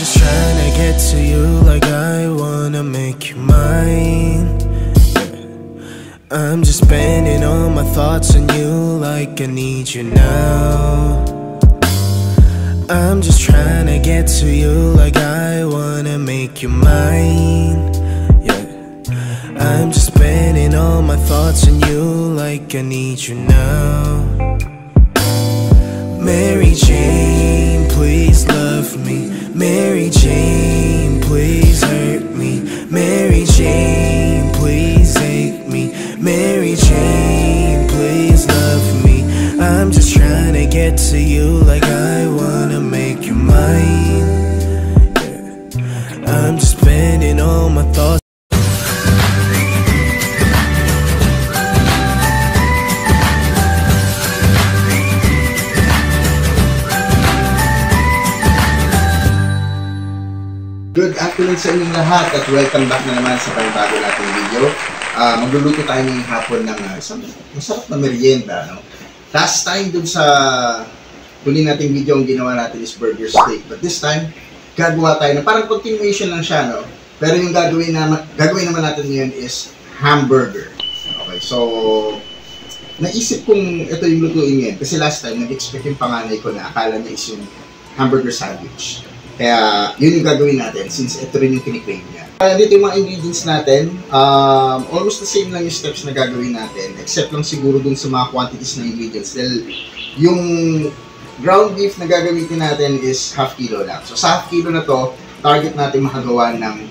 just trying to get to you like I wanna make you mine. I'm just spending all my thoughts on you like I need you now. I'm just trying to get to you like I wanna make you mine. Yeah, I'm just spending all my thoughts on you like I need you now. Mary Jane, please love me. Mary Jane, please hurt me. Mary Jane, please hate me. Mary Jane, please love me. I'm just trying to get to you like I wanna make you mine. Yeah. I'm just spending all my thoughts. Good afternoon sa inyong lahat at welcome back na naman sa panibago nating video. Magluluto tayo ngayong hapon ng isang masarap na merienda. No? Last time dun sa huli nating video ang ginawa natin is burger steak. But this time, gagawa tayo na parang continuation lang siya. No? Pero yung gagawin naman natin ngayon is hamburger. Okay, so naisip kong ito yung lutuin ngayon. Kasi last time, nag-expect yung panganay ko na akala niya is yung hamburger sandwich. Kaya, yun yung gagawin natin since ito rin yung kiniklaim niya. Dito yung mga ingredients natin, almost the same lang yung steps na gagawin natin except lang siguro dun sa mga quantities na ingredients. Dahil yung ground beef na gagamitin natin is half kilo lang. So sa half kilo na to, target natin makagawa ng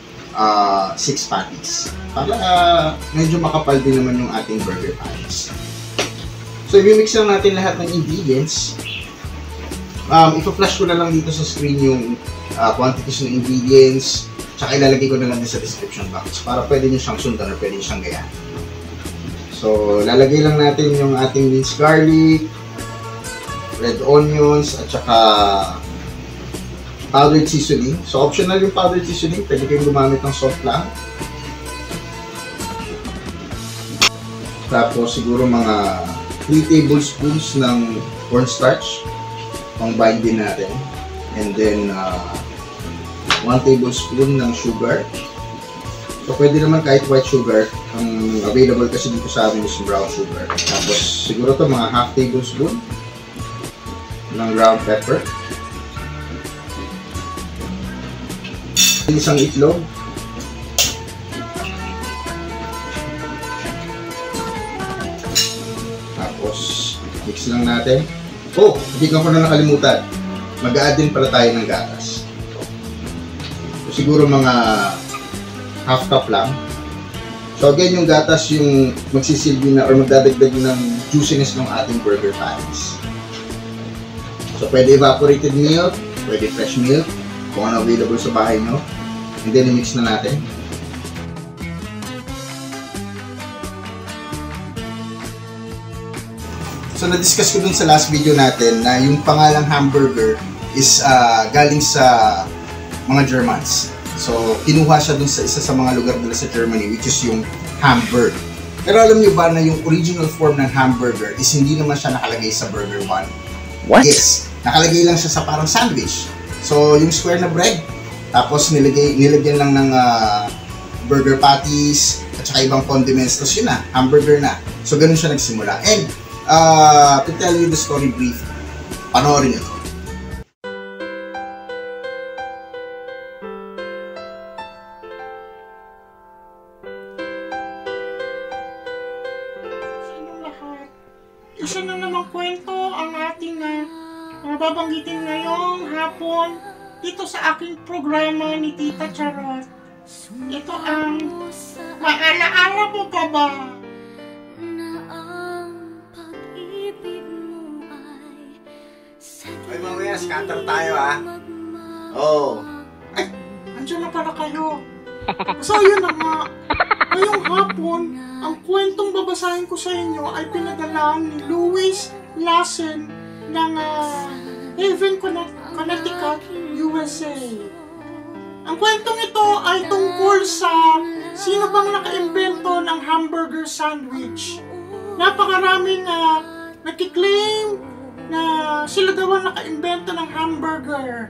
6 patties. Para medyo makapal din naman yung ating burger patties. So i-mix lang natin lahat ng ingredients. Ipa-flash ko na lang dito sa screen yung quantities ng ingredients, tsaka ilalagay ko na lang din sa description box para pwede nyo siyang sundan or pwede nyo siyang gayahin. So, lalagay lang natin yung ating minced garlic, red onions, at tsaka powdered seasoning. So, optional yung powdered seasoning, pwede kayong gumamit ng salt lang. Tapos, siguro mga 3 tablespoons ng cornstarch pang bind din natin, and then 1 tablespoon ng sugar. So pwede naman kahit white sugar, ang available kasi dito sa amin is brown sugar. Tapos siguro to mga half tablespoon ng ground pepper, isang itlog, tapos mix lang natin. Oh, hindi ko na nakalimutan. Mag-a-add din pala tayo ng gatas. So, siguro mga half cup lang. So again, yung gatas yung magsisilbi na or magdadagdag ng juiciness ng ating burger patties. So pwede evaporated milk, pwede fresh milk, kung ano available sa bahay nyo. And then i-mix na natin. So na-discuss ko dun sa last video natin na yung pangalang hamburger is galing sa mga Germans. So kinuha siya dun sa isa sa mga lugar nila sa Germany, which is yung Hamburg. Pero alam niyo ba na yung original form ng hamburger is hindi naman siya nakalagay sa burger bun? What? Yes, nakalagay lang siya sa parang sandwich. So yung square na bread, tapos nilagyan lang ng burger patties at saka ibang condiments, tapos yun na, hamburger na. So ganun siya nagsimula. And to tell you the story brief, panoorin nyo to. Sa inyong lahat, isa na namang kwento ang ating babanggitin ngayong hapon dito sa aking programa ni Tita Charot. Ito ang maalaala mo pa ba? Ay, mamaya, scatter tayo Oh. Ay, andyan na pala kayo. So, yun na nga. Ngayong hapon, ang kwentong babasahin ko sa inyo ay pinadala ni Louis Lassen ng Haven, Connecticut, USA. Ang kwentong ito ay tungkol sa sino bang nakaimbento ng hamburger sandwich. Napakaraming nagkiklaim na sila daw ang nakaimbento ng hamburger.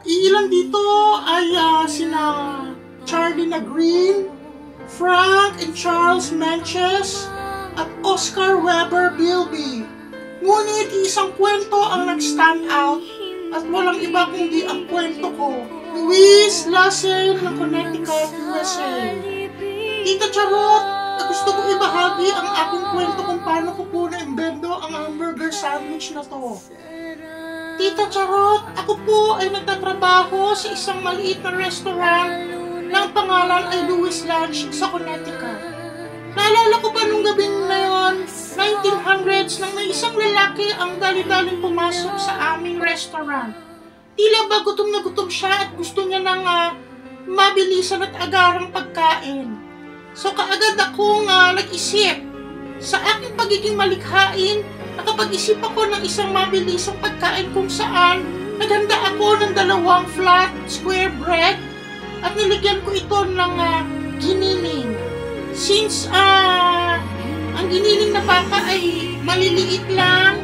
iilan dito ay sina Charlie na Green, Frank and Charles Menches, at Oscar Weber Bilby. Ngunit isang kwento ang nag-stand out at walang iba kundi ang kwento ko. Louise Lassen ng Connecticut, USA. Tita Charot, gusto ko ibahagi ang aking kwento kung paano ko po na-imbento ang hamburger sandwich na to. Tita Charot, ako po ay nagtatrabaho sa isang maliit na restaurant na ang pangalan ay Louis Lunch sa Connecticut. Naalala ko pa nung gabing na yun, 1900s, nang may isang lalaki ang dali-daling pumasok sa aming restaurant. Tila ba gutom na gutom siya at gusto niya ng mabilisan at agarang pagkain. So kaagad akong nag-isip. Sa aking pagiging malikhain, nakapag-isip ako ng isang mabilisang pagkain kung saan naghanda ako ng 2 flat square bread at nilagyan ko ito ng giniling. Since ang giniling na baka ay maliliit lang,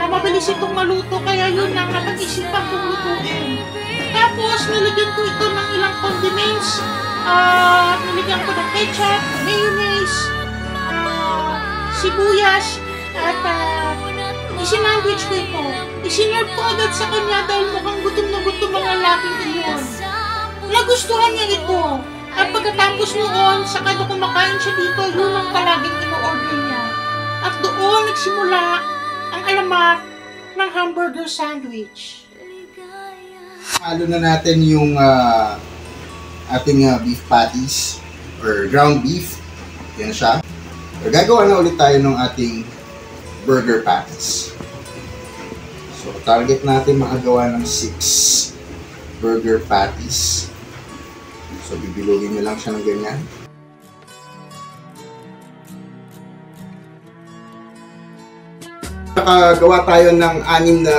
mabilis itong maluto, kaya yun ang napag-isipan kong lutuin. Tapos nilagyan ko ito ng ilang condiments. Nilagyan ko ng ketchup, mayonnaise, sibuyas, at isinandwich ko ito. Isinerve ko agad sa kanya dahil mukhang gutom na gutom ang lalaking iyon. Nagustuhan niya ito. At pagkatapos noon, saka doon kumakain siya dito, yun ang palaging ino-order niya. At doon nagsimula ang alamat ng hamburger sandwich. Halo na natin yung ating beef patties or ground beef. Yan siya. So, gagawa na ulit tayo ng ating burger patties. So, target natin makagawa ng 6 burger patties. So, bibilugin nyo lang siya ng ganyan. Nakagawa tayo ng 6 na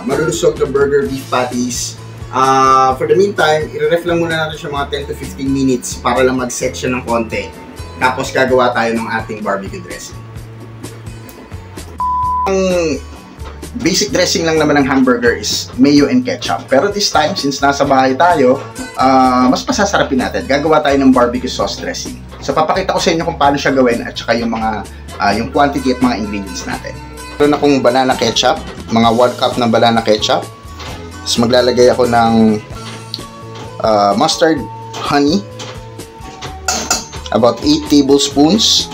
malulusog na burger beef patties. For the meantime, i-ref lang muna natin siya mga 10 to 15 minutes para lang mag-set siya ng konti. Tapos gagawa tayo ng ating barbecue dressing. Ang basic dressing lang naman ng hamburger is mayo and ketchup. Pero this time, since nasa bahay tayo, mas masasarapin natin. Gagawa tayo ng barbecue sauce dressing. So papakita ko sa inyo kung paano siya gawin at saka yung mga yung quantity at mga ingredients natin. Meron akong banana ketchup, mga 1 cup na banana ketchup. Tapos maglalagay ako ng mustard honey, about 8 tablespoons.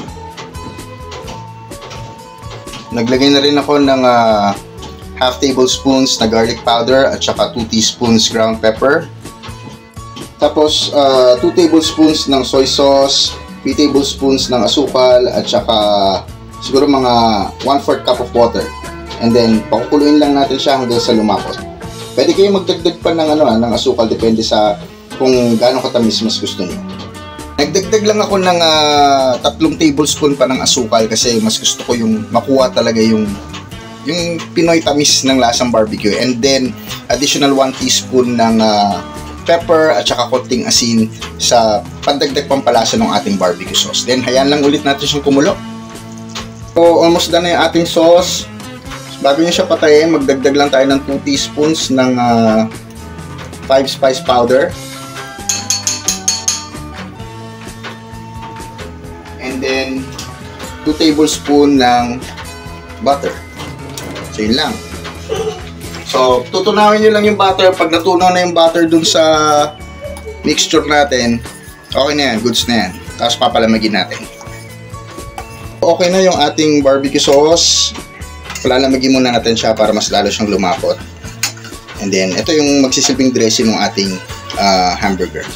Naglagay na rin ako ng half tablespoons na garlic powder at saka 2 teaspoons ground pepper. Tapos 2 tablespoons ng soy sauce, 3 tablespoons ng asukal at saka siguro mga 1/4 cup of water. And then pakukuluin lang natin siya hanggang sa lumapot. Pwede kayong magdagdag pa ng ng asukal, depende sa kung gaano katamis mas gusto niyo. Nagdagdag lang ako ng 3 tablespoon pa ng asukal kasi mas gusto ko yung makuha talaga yung Pinoy tamis ng lasang barbecue. And then additional 1 teaspoon ng pepper at saka konting asin sa pandagdag pampalasa ng ating barbecue sauce. Then hayaan lang ulit natin siyang kumulo. So almost done na yung ating sauce. Bago nyo siya patayin, magdagdag lang tayo ng 2 teaspoons ng 5 spice powder. And then 2 tablespoon ng butter. So yun lang. So tutunawin nyo lang yung butter. Pag natunaw na yung butter dun sa mixture natin, okay na yan, goods na yan. Tapos papalamagin natin. Okay na yung ating barbecue sauce. Palamagin muna natin siya para mas lalo siyang lumapot. And then ito yung magsisilbing dressing ng ating hamburger.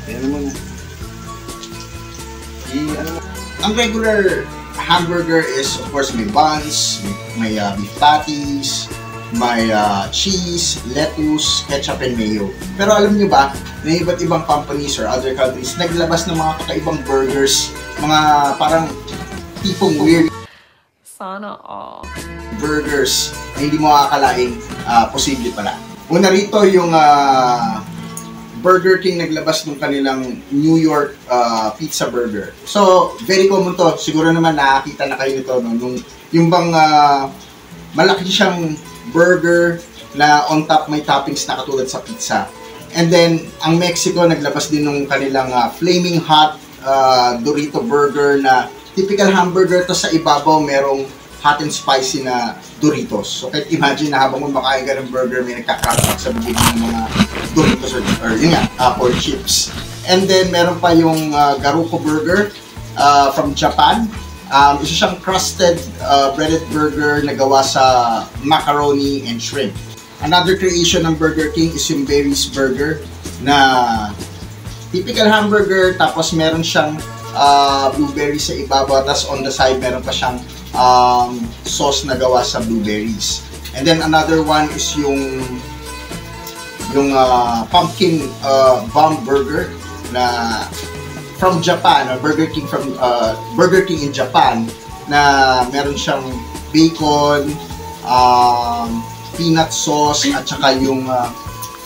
Ayan muna. Ang regular hamburger is of course may buns, may beef patties, may cheese, lettuce, ketchup, and mayo. Pero alam niyo ba, na iba't ibang companies or other countries naglabas ng mga kakaibang burgers, mga parang tipong weird sana all burgers na hindi mo akalaing posible pala. Una rito yung Burger King naglabas ng kanilang New York pizza burger. So, very common to. Siguro naman nakakita na kayo nito. No? Yung bang malaki siyang burger, na on top may toppings na katulad sa pizza. And then, ang Mexico, naglabas din ng kanilang Flaming Hot Dorito Burger na typical hamburger, to sa ibabaw merong hot and spicy na Doritos. So, kahit imagine na habang kumakain ka ng burger, may nagka-crack sa bibig ng mga Doritos or yun nga, or chips. And then, meron pa yung Garuko Burger from Japan. Isa siyang crusted breaded burger na gawa sa macaroni and shrimp. Another creation ng Burger King is yung Berry's Burger na typical hamburger, tapos meron siyang blueberry sa ibabaw, tapos on the side meron pa siyang sauce na gawa sa blueberries. And then another one is yung pumpkin bomb burger na from Japan, Burger King in Japan, na meron siyang bacon, peanut sauce, at saka yung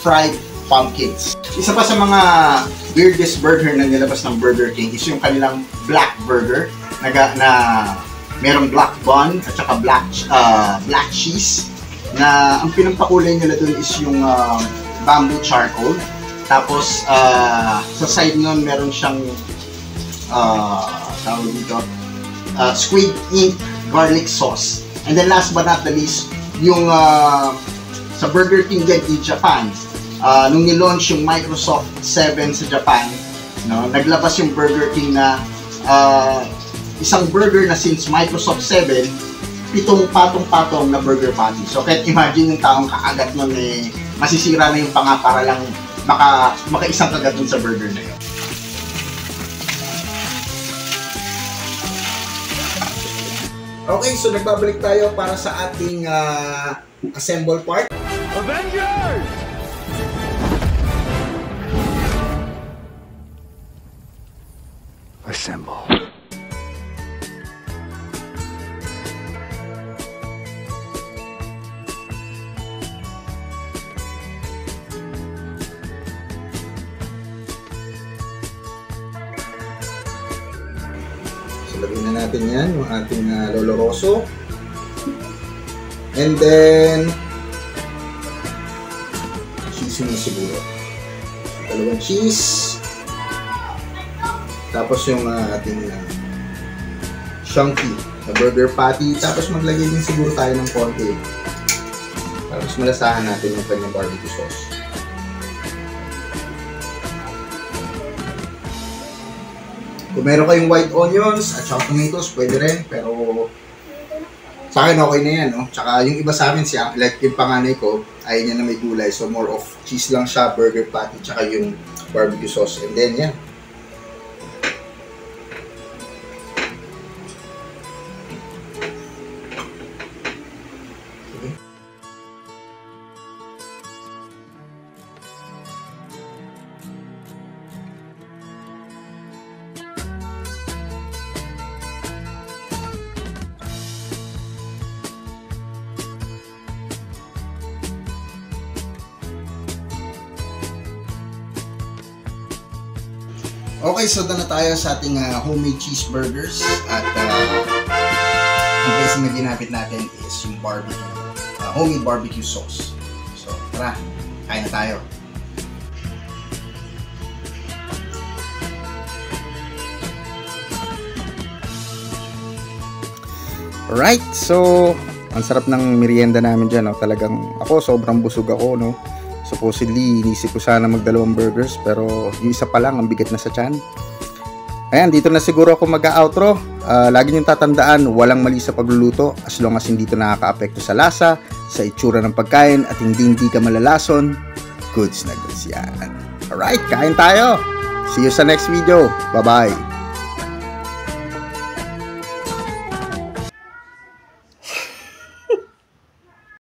fried pumpkins. Isa pa sa mga weirdest burger na nilabas ng Burger King is yung kanilang black burger na merong black bun at saka black cheese, na ang pinampakulay nila dun is yung bamboo charcoal. Tapos sa side nun meron siyang tawag dito, squid ink garlic sauce. And then last but not the least, yung sa Burger King din in Japan, nung nilaunch yung Microsoft 7 sa Japan, no, naglabas yung Burger King na isang burger na since Microsoft 7, 7 patong-patong na burger patty. So kahit imagine yung taong kakagat nun, masisira na yung panga para lang maka-isang kagat dun sa burger na yun. Okay, so nagbabalik tayo para sa ating assemble part. Avengers! Assemble. Lagyan na natin yan, yung ating loloroso. And then, cheese mo siguro. Dalawang cheese. Tapos yung ating chunky na burger patty. Tapos maglagay din siguro tayo ng konti. Para mas malasahan natin yung kanyang barbecue sauce. Kung meron kayong white onions at saka tomatoes, pwede rin. Pero sa akin okay na yan, no? Tsaka yung iba sa amin, like yung panganay ko, ayaw niya na may gulay. So more of cheese lang siya, burger patty, tsaka yung barbecue sauce. And then yan. Okay, so doon na tayo sa ating homemade cheeseburgers. At ang basic na ginamit natin is yung barbecue, homemade barbecue sauce. So tara, kain na tayo. Alright, so ang sarap ng merienda namin dyan, no? Talagang ako, sobrang busog ako, no? Supposedly, inisip ko sana magdalawang burgers, pero yung isa pa lang, ang bigat na sa tiyan. Ayan, dito na siguro ako mag-outro. Lagi niyong tatandaan, walang mali sa pagluluto as long as hindi ito nakaka-apekto sa lasa, sa itsura ng pagkain, at hindi ka malalason. Goods na goods yan. Alright, kain tayo! See you sa next video. Bye-bye!